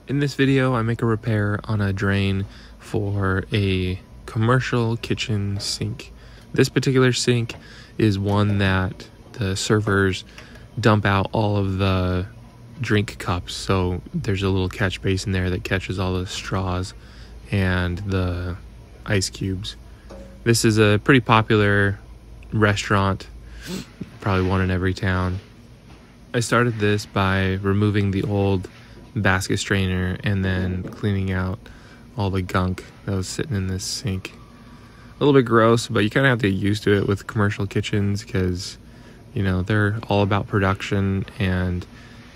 In this video, I make a repair on a drain for a commercial kitchen sink. This particular sink is one that the servers dump out all of the drink cups, so there's a little catch basin there that catches all the straws and the ice cubes. This is a pretty popular restaurant, probably one in every town. I started this by removing the old basket strainer and then cleaning out all the gunk that was sitting in this sink. A little bit gross, but you kind of have to get used to it with commercial kitchens because, you know, they're all about production, and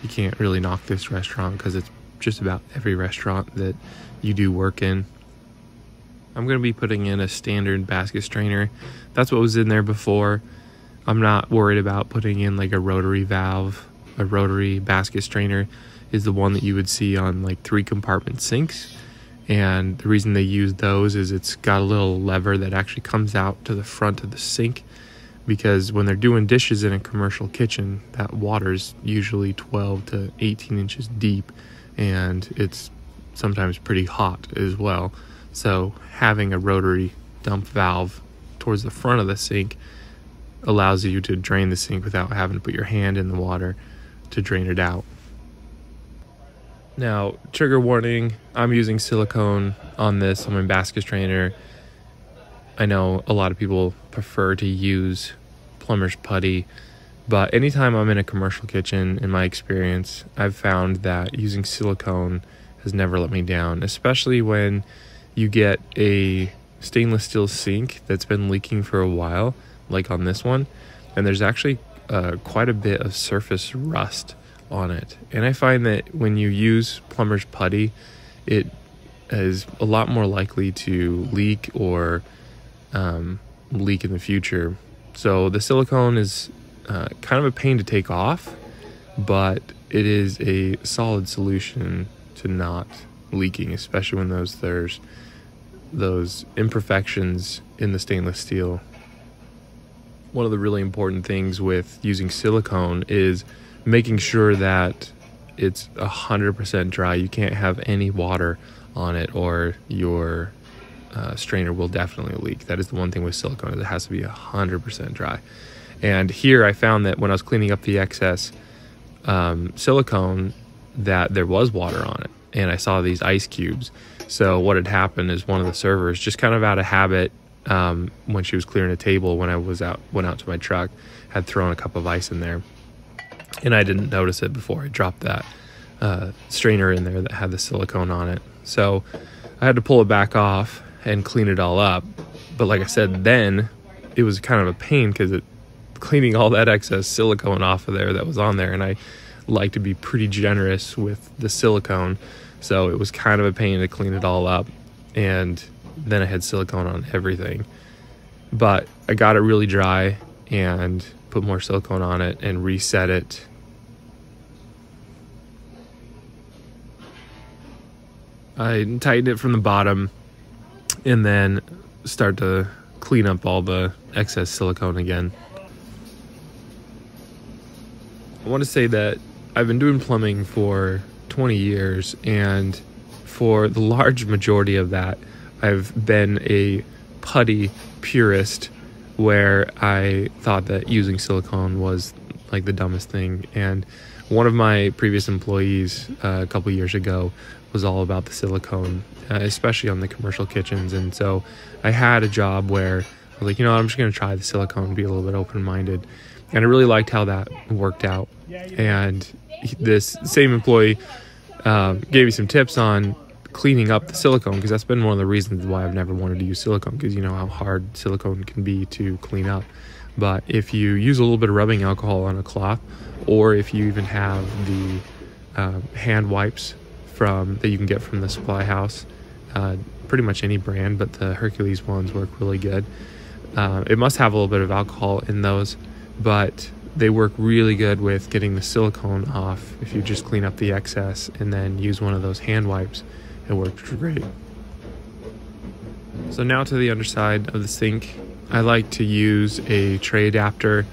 you can't really knock this restaurant because it's just about every restaurant that you do work in. I'm going to be putting in a standard basket strainer. That's what was in there before. I'm not worried about putting in like a rotary valve. A rotary basket strainer is the one that you would see on like 3-compartment sinks, and the reason they use those is it's got a little lever that actually comes out to the front of the sink, because when they're doing dishes in a commercial kitchen, that water's usually 12 to 18 inches deep, and it's sometimes pretty hot as well. So having a rotary dump valve towards the front of the sink allows you to drain the sink without having to put your hand in the water to drain it out. Now, trigger warning, I'm using silicone on this on my basket strainer. I know a lot of people prefer to use plumber's putty, but anytime I'm in a commercial kitchen, in my experience, I've found that using silicone has never let me down, especially when you get a stainless steel sink that's been leaking for a while, like on this one, and there's actually quite a bit of surface rust on it. And I find that when you use plumber's putty, it is a lot more likely to leak or leak in the future. So the silicone is kind of a pain to take off, but it is a solid solution to not leaking, especially when there's those imperfections in the stainless steel. One of the really important things with using silicone is making sure that it's 100% dry. You can't have any water on it or your strainer will definitely leak. That is the one thing with silicone, is it has to be 100% dry. And here I found that when I was cleaning up the excess silicone, that there was water on it, and I saw these ice cubes. So what had happened is one of the servers, just kind of out of habit, when she was clearing a table when I went out to my truck, had thrown a cup of ice in there, and I didn't notice it before I dropped that strainer in there that had the silicone on it. So I had to pull it back off and clean it all up. But like I said, then it was kind of a pain because cleaning all that excess silicone off of there that was on there, and I like to be pretty generous with the silicone, so it was kind of a pain to clean it all up, and then I had silicone on everything. But I got it really dry and put more silicone on it and reset it. I tightened it from the bottom and then start to clean up all the excess silicone again. I want to say that I've been doing plumbing for 20 years, and for the large majority of that, I've been a putty purist, where I thought that using silicone was like the dumbest thing. And one of my previous employees a couple years ago was all about the silicone, especially on the commercial kitchens. And so I had a job where I was like, you know what, I'm just going to try the silicone, be a little bit open-minded. And I really liked how that worked out. And this same employee gave me some tips on cleaning up the silicone, because that's been one of the reasons why I've never wanted to use silicone, because you know how hard silicone can be to clean up. But if you use a little bit of rubbing alcohol on a cloth, or if you even have the hand wipes that you can get from the supply house, pretty much any brand, but the Hercules ones work really good. It must have a little bit of alcohol in those, but they work really good with getting the silicone off. If you just clean up the excess and then use one of those hand wipes, it worked great. So now to the underside of the sink. I like to use a tray adapter,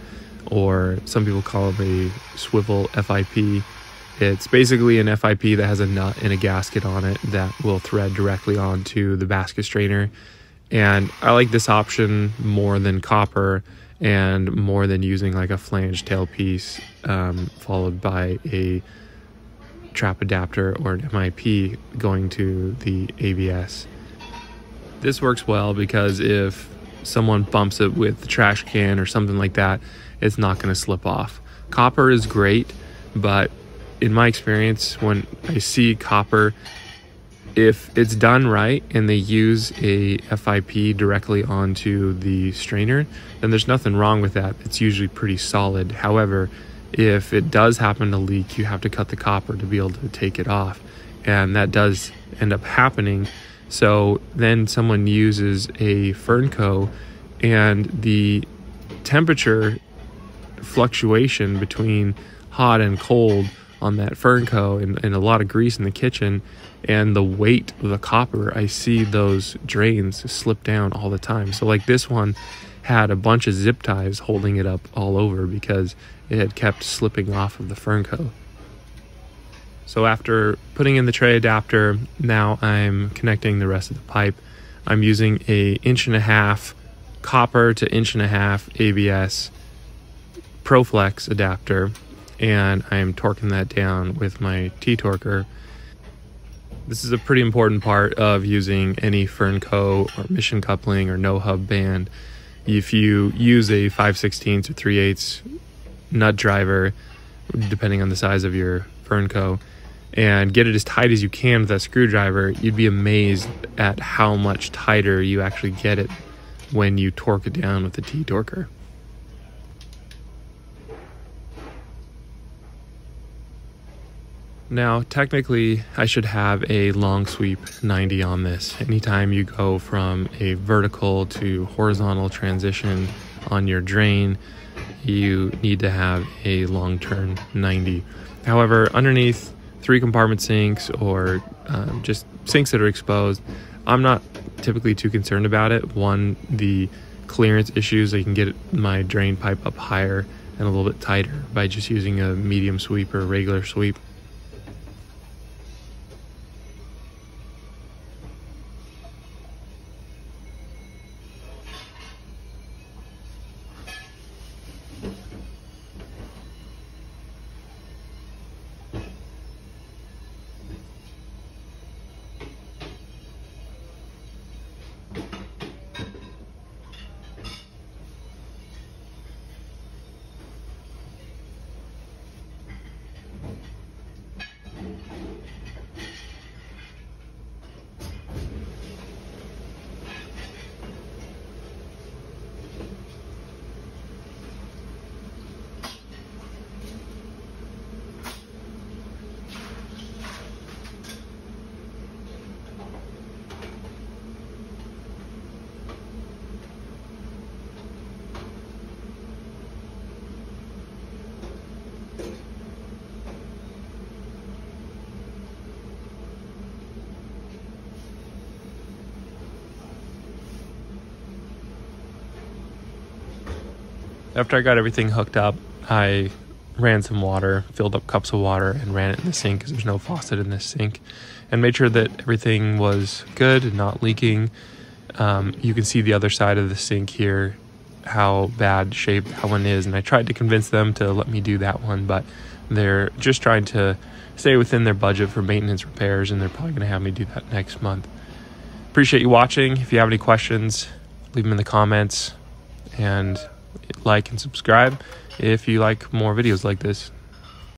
or some people call it a swivel FIP. It's basically an FIP that has a nut and a gasket on it that will thread directly onto the basket strainer. And I like this option more than copper and more than using like a flange tailpiece followed by a trap adapter or an MIP going to the ABS. This works well because if someone bumps it with the trash can or something like that, it's not going to slip off. Copper is great, but in my experience, when I see copper, if it's done right and they use a FIP directly onto the strainer, then there's nothing wrong with that. It's usually pretty solid. However, if it does happen to leak, you have to cut the copper to be able to take it off, and that does end up happening. So then someone uses a Fernco, and the temperature fluctuation between hot and cold on that Fernco and a lot of grease in the kitchen and the weight of the copper, I see those drains slip down all the time. So like this one had a bunch of zip ties holding it up all over because it had kept slipping off of the Fernco. So after putting in the tray adapter, now I'm connecting the rest of the pipe. I'm using a 1.5" copper to 1.5" ABS ProFlex adapter, and I am torquing that down with my T-torquer. This is a pretty important part of using any Fernco or mission coupling or no hub band. If you use a 5/16 or 3/8 nut driver, depending on the size of your Fernco, and get it as tight as you can with that screwdriver, you'd be amazed at how much tighter you actually get it when you torque it down with the T-torquer. Now, technically, I should have a long sweep 90 on this. Anytime you go from a vertical to horizontal transition on your drain, you need to have a long turn 90. However, underneath 3-compartment sinks or just sinks that are exposed, I'm not typically too concerned about it. One, the clearance issues, I can get my drain pipe up higher and a little bit tighter by just using a medium sweep or a regular sweep. After I got everything hooked up, I ran some water, filled up cups of water, and ran it in the sink because there's no faucet in this sink, and made sure that everything was good and not leaking. You can see the other side of the sink here, how bad shape that one is, and I tried to convince them to let me do that one, but they're just trying to stay within their budget for maintenance repairs, and they're probably going to have me do that next month. Appreciate you watching. If you have any questions, leave them in the comments, and like and subscribe if you like more videos like this.